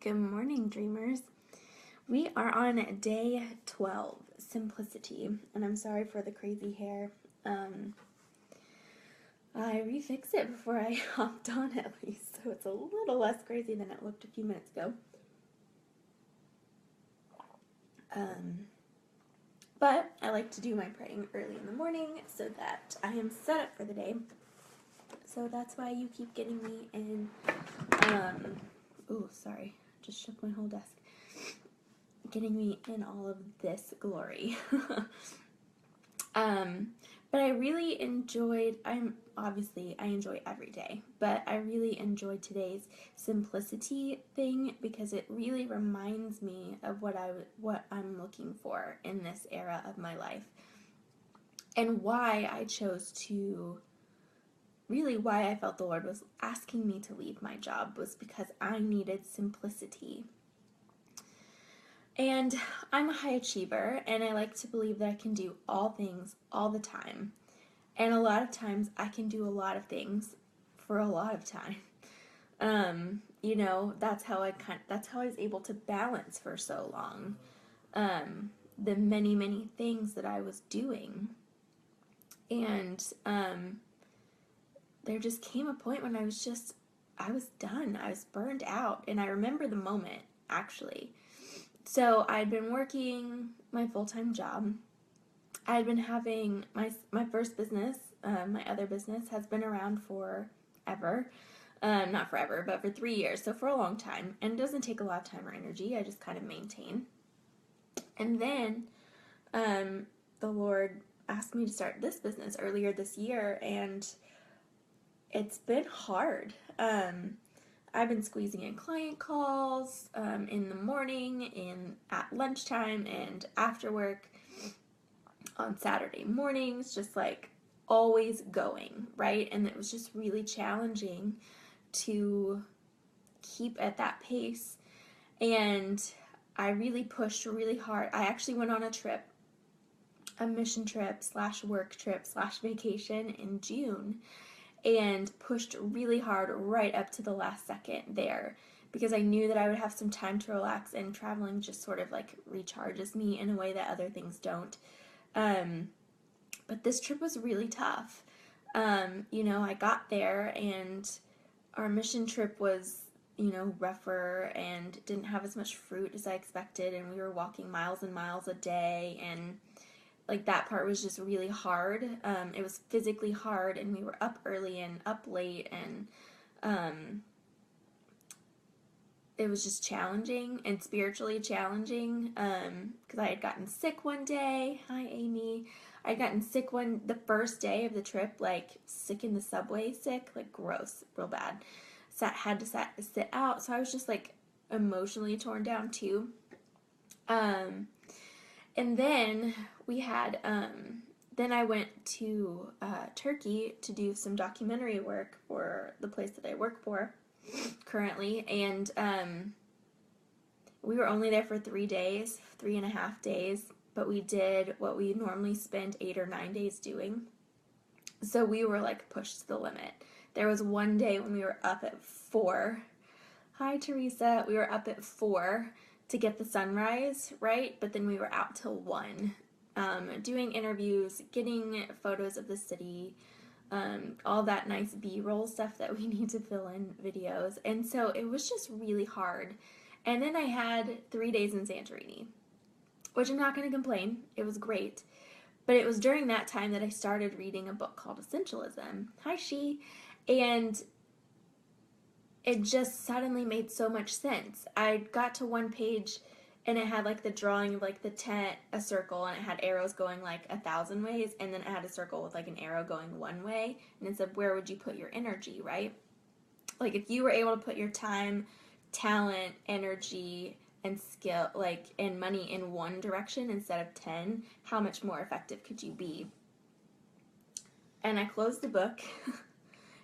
Good morning, dreamers. We are on day 12, simplicity, and I'm sorry for the crazy hair. I refixed it before I hopped on at least, so it's a little less crazy than it looked a few minutes ago. But I like to do my praying early in the morning so that I am set up for the day. So that's why you keep getting me in, sorry, just shook my whole desk. Getting me in all of this glory. But I really enjoyed, I enjoy every day, but I really enjoyed today's simplicity thing because it really reminds me of what I'm looking for in this era of my life. And why I felt the Lord was asking me to leave my job was because I needed simplicity. And I'm a high achiever, and I like to believe that I can do all things all the time. And a lot of times I can do a lot of things for a lot of time. That's how I was able to balance for so long. The many, many things that I was doing. And there just came a point when I was done. I was burned out. And I remember the moment, actually. So I'd been working my full-time job. I'd been having my first business, my other business, has been around forever. Not forever, but for 3 years, so for a long time. And it doesn't take a lot of time or energy. I just kind of maintain. And then the Lord asked me to start this business earlier this year, and it's been hard. I've been squeezing in client calls in the morning, at lunchtime, and after work on Saturday mornings, just like always going, right? And it was just really challenging to keep at that pace. And I really pushed really hard. I actually went on a mission trip / work trip / vacation in June, and pushed really hard right up to the last second there because I knew that I would have some time to relax, and traveling just sort of like recharges me in a way that other things don't. But this trip was really tough. I got there and our mission trip was, rougher and didn't have as much fruit as I expected, and we were walking miles and miles a day, and like that part was just really hard. It was physically hard, and we were up early and up late, and it was just challenging and spiritually challenging because I had gotten sick one day. Hi, Amy. I had gotten sick the first day of the trip, like sick in the subway, like gross, real bad. Had to sit out, so I was just like emotionally torn down too. And then we had, then I went to Turkey to do some documentary work for the place that I work for currently, and we were only there for 3.5 days, but we did what we normally spend 8 or 9 days doing. So we were like pushed to the limit. There was one day when we were up at 4. Hi, Teresa. We were up at 4 to get the sunrise, right? But then we were out till 1, doing interviews, getting photos of the city, all that nice B-roll stuff that we need to fill in videos. And so it was just really hard. And then I had 3 days in Santorini, which I'm not going to complain. It was great. But it was during that time that I started reading a book called Essentialism. Hi, She. And it just suddenly made so much sense. I got to one page and it had like the drawing of like the tent, a circle, and it had arrows going like 1,000 ways, and then it had a circle with like an arrow going one way, and it said, where would you put your energy, right? Like if you were able to put your time, talent, energy, and skill, and money in one direction instead of 10, how much more effective could you be? And I closed the book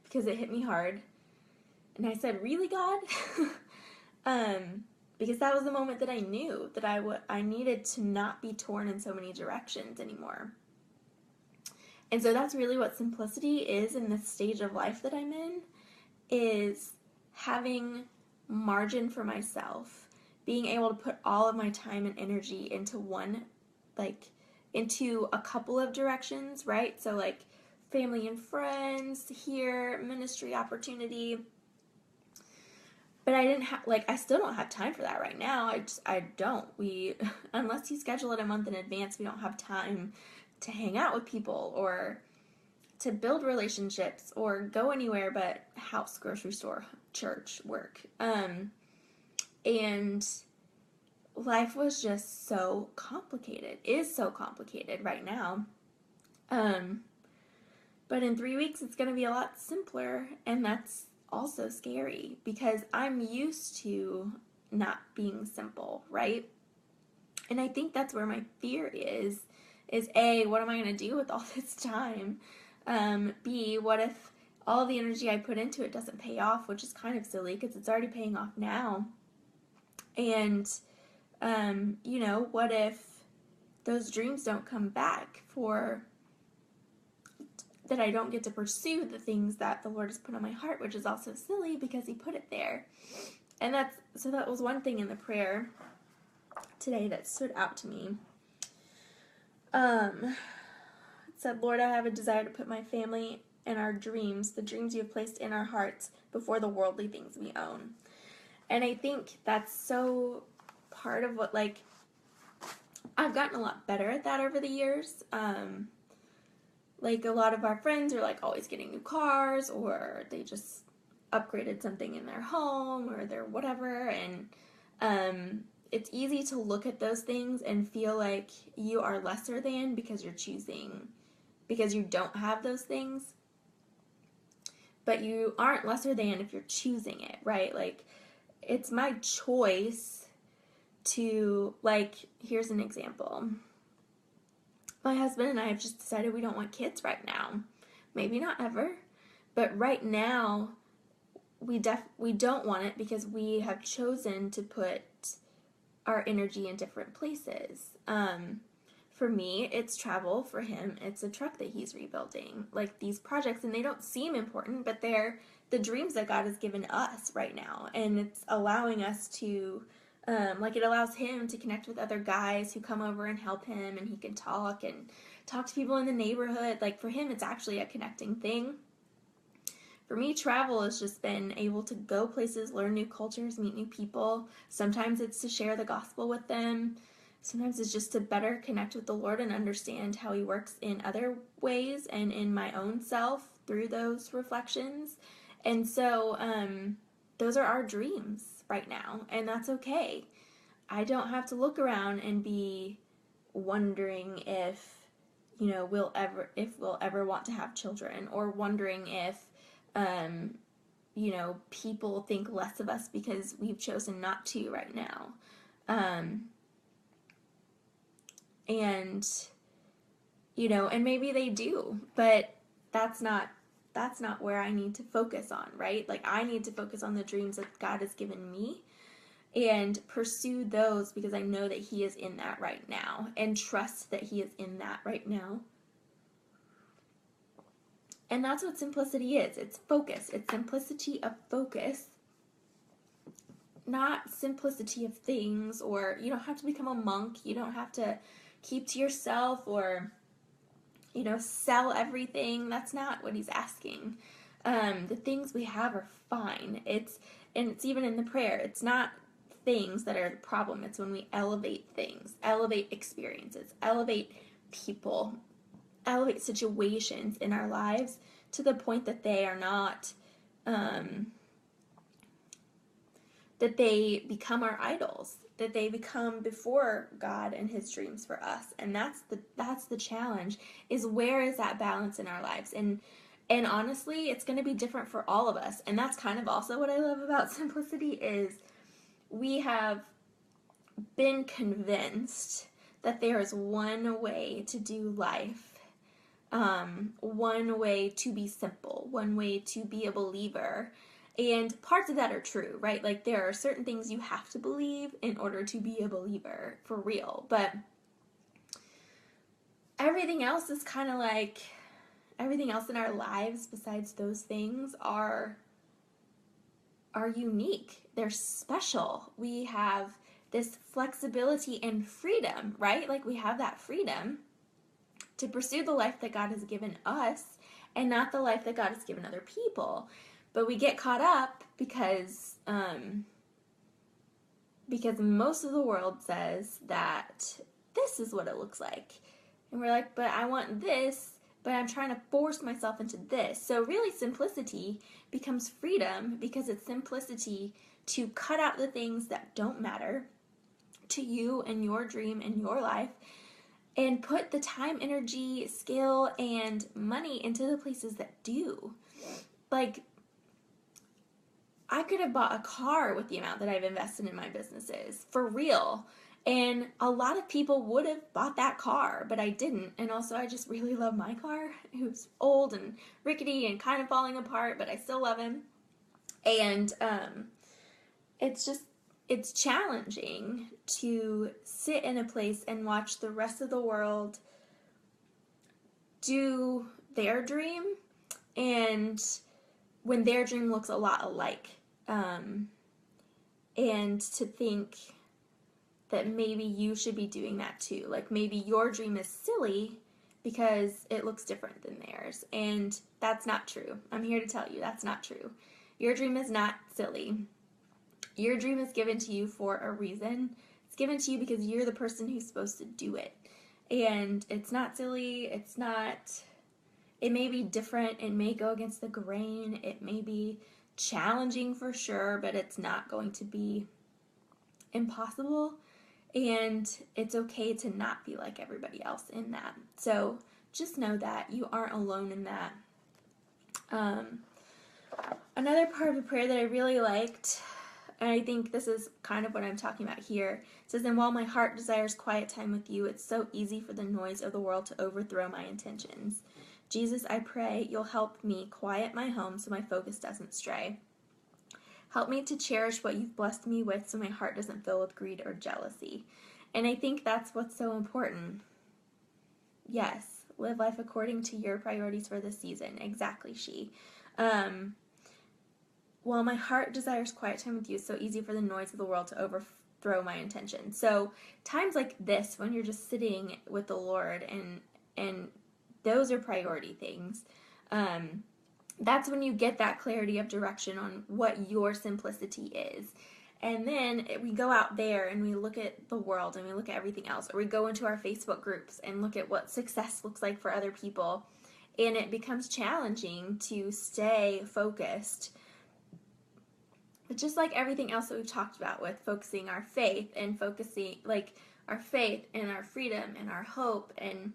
because it hit me hard. And I said, really, God? Because that was the moment that I knew that I needed to not be torn in so many directions anymore. And so that's really what simplicity is in this stage of life that I'm in, is having margin for myself, being able to put all of my time and energy into one, like, into a couple of directions, right? So, like, family and friends here, ministry opportunity. But I didn't have, like, I still don't have time for that right now. I don't. Unless you schedule it a month in advance, we don't have time to hang out with people or to build relationships or go anywhere but house, grocery store, church, work. And life was just so complicated, is so complicated right now. But in 3 weeks, it's going to be a lot simpler, and that's also scary because I'm used to not being simple, right? And I think that's where my fear is A, what am I going to do with all this time? B, what if all the energy I put into it doesn't pay off, which is kind of silly because it's already paying off now. And, what if those dreams don't come back that I don't get to pursue the things that the Lord has put on my heart, which is also silly because he put it there. And that was one thing in the prayer today that stood out to me. It said, Lord, I have a desire to put my family and our dreams, the dreams you have placed in our hearts, before the worldly things we own. And I think that's so part of what, like, I've gotten a lot better at that over the years. Like, a lot of our friends are, like, always getting new cars, or they just upgraded something in their home, or their whatever, and it's easy to look at those things and feel like you are lesser than because you don't have those things. But you aren't lesser than if you're choosing it, right? Like, it's my choice to, like, here's an example. My husband and I have just decided we don't want kids right now. Maybe not ever, but right now we don't want it because we have chosen to put our energy in different places. For me, it's travel. For him, it's a truck that he's rebuilding. Like, these projects, and they don't seem important, but they're the dreams that God has given us right now. And it's allowing us to, it allows him to connect with other guys who come over and help him, and he can talk to people in the neighborhood. Like, for him, it's actually a connecting thing. For me, travel has just been able to go places, learn new cultures, meet new people. Sometimes it's to share the gospel with them. Sometimes it's just to better connect with the Lord and understand how he works in other ways and in my own self through those reflections. And so those are our dreams right now, and that's okay. I don't have to look around and be wondering if we'll ever want to have children, or wondering if people think less of us because we've chosen not to right now. And maybe they do, but that's not where I need to focus on, right? Like, I need to focus on the dreams that God has given me and pursue those because I know that he is in that right now, and trust that he is in that right now. And that's what simplicity is. It's focus. It's simplicity of focus, not simplicity of things. Or you don't have to become a monk. You don't have to keep to yourself or sell everything. That's not what he's asking. The things we have are fine. It's even in the prayer. It's not things that are the problem. It's when we elevate things, elevate experiences, elevate people, elevate situations in our lives to the point that they are not, that they become our idols, that they become before God and his dreams for us. And that's the challenge, is where is that balance in our lives? And honestly, it's going to be different for all of us. And that's kind of also what I love about simplicity, is we have been convinced that there is one way to do life, one way to be simple, one way to be a believer. And parts of that are true, right? Like, there are certain things you have to believe in order to be a believer, for real. But everything else is kind of like, everything else in our lives besides those things are are unique. They're special. We have this flexibility and freedom, right? Like we have that freedom to pursue the life that God has given us and not the life that God has given other people. But we get caught up because most of the world says that this is what it looks like. And we're like, but I want this, but I'm trying to force myself into this. So really simplicity becomes freedom because it's simplicity to cut out the things that don't matter to you and your dream and your life and put the time, energy, skill, and money into the places that do. Like, I could have bought a car with the amount that I've invested in my businesses, for real. And a lot of people would have bought that car, but I didn't. And also, I just really love my car. It was old and rickety and kind of falling apart, but I still love him. And it's challenging to sit in a place and watch the rest of the world do their dream, and when their dream looks a lot alike. And to think that maybe you should be doing that too. Like maybe your dream is silly because it looks different than theirs. And that's not true. I'm here to tell you that's not true. Your dream is not silly. Your dream is given to you for a reason. It's given to you because you're the person who's supposed to do it. And it's not silly. It may be different. It may go against the grain. It may be challenging for sure, but it's not going to be impossible. And it's okay to not be like everybody else in that. So just know that you aren't alone in that. Another part of the prayer that I really liked, and I think this is kind of what I'm talking about here, it says, "And while my heart desires quiet time with you, it's so easy for the noise of the world to overthrow my intentions. Jesus, I pray you'll help me quiet my home so my focus doesn't stray. Help me to cherish what you've blessed me with so my heart doesn't fill with greed or jealousy." And I think that's what's so important. Yes, live life according to your priorities for this season. Exactly, she. While my heart desires quiet time with you, it's so easy for the noise of the world to overthrow my intention. So times like this, when you're just sitting with the Lord and those are priority things, that's when you get that clarity of direction on what your simplicity is. And then we go out there and we look at the world and we look at everything else, or we go into our Facebook groups and look at what success looks like for other people, and it becomes challenging to stay focused. But just like everything else that we've talked about with focusing our faith and focusing like our faith and our freedom and our hope and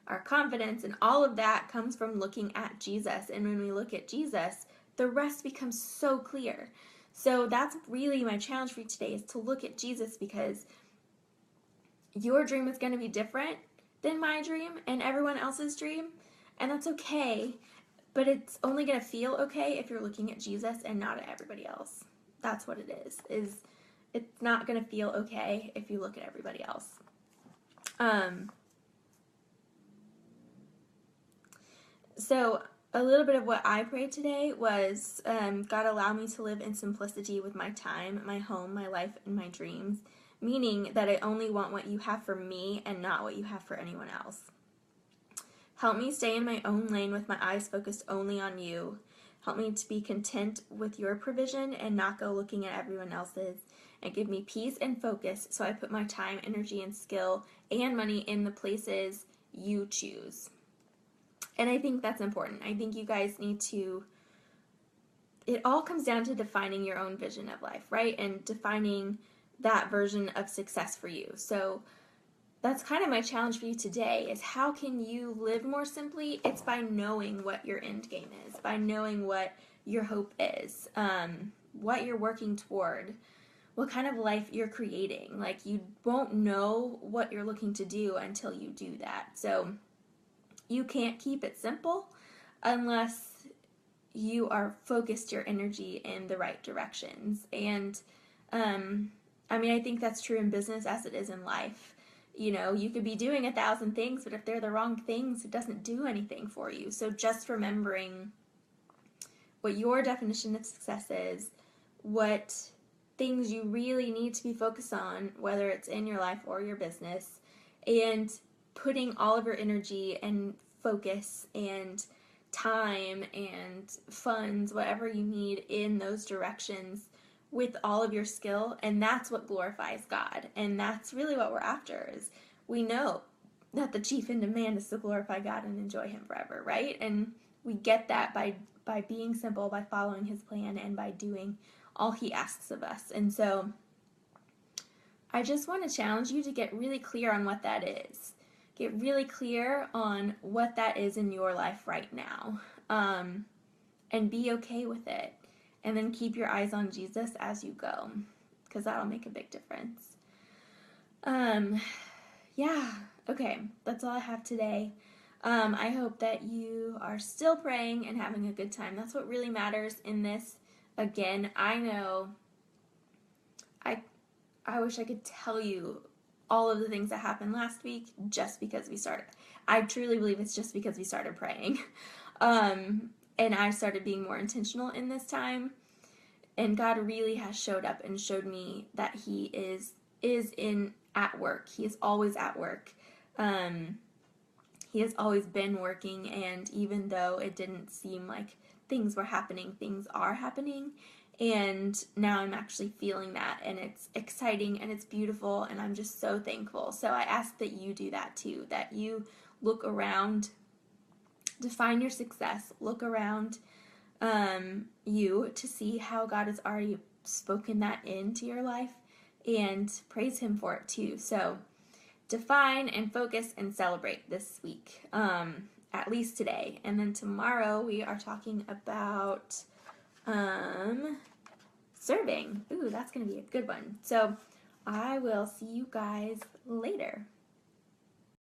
our confidence and all of that comes from looking at Jesus. And when we look at Jesus, the rest becomes so clear. So that's really my challenge for you today, is to look at Jesus, because your dream is going to be different than my dream and everyone else's dream. And that's okay. But it's only going to feel okay if you're looking at Jesus and not at everybody else. That's what it is it's not going to feel okay if you look at everybody else. So a little bit of what I prayed today was, God, allow me to live in simplicity with my time, my home, my life, and my dreams, meaning that I only want what you have for me and not what you have for anyone else. Help me stay in my own lane with my eyes focused only on you. Help me to be content with your provision and not go looking at everyone else's. And give me peace and focus so I put my time, energy, and skill and money in the places you choose. And I think that's important. I think you guys need to, it all comes down to defining your own vision of life, right? And defining that version of success for you. So that's kind of my challenge for you today, is how can you live more simply? It's by knowing what your end game is, by knowing what your hope is, what you're working toward, what kind of life you're creating. Like, you won't know what you're looking to do until you do that. So you can't keep it simple unless you are focused your energy in the right directions. And I think that's true in business as it is in life. You know, you could be doing 1,000 things, but if they're the wrong things, it doesn't do anything for you. So just remembering what your definition of success is, what things you really need to be focused on, whether it's in your life or your business, and putting all of your energy and focus and time and funds, whatever you need, in those directions with all of your skill. And that's what glorifies God. And that's really what we're after. Is we know that the chief end of man is to glorify God and enjoy him forever, right? And we get that by being simple, by following his plan, and by doing all he asks of us. And so I just want to challenge you to get really clear on what that is. Get really clear on what that is in your life right now, and be okay with it. And then keep your eyes on Jesus as you go, because that'll make a big difference. Yeah, okay, that's all I have today. I hope that you are still praying and having a good time. That's what really matters in this. Again, I know I wish I could tell you all of the things that happened last week just because we started. I truly believe it's just because we started praying. And I started being more intentional in this time. And God really has showed up and showed me that he is at work. He is always at work. He has always been working, and even though it didn't seem like things were happening, things are happening. And now I'm actually feeling that, and it's exciting and it's beautiful, and I'm just so thankful. So I ask that you do that too, that you look around, define your success, look around you to see how God has already spoken that into your life, and praise him for it too. So define and focus and celebrate this week, at least today. And then tomorrow we are talking about serving. Ooh, that's going to be a good one. So I will see you guys later.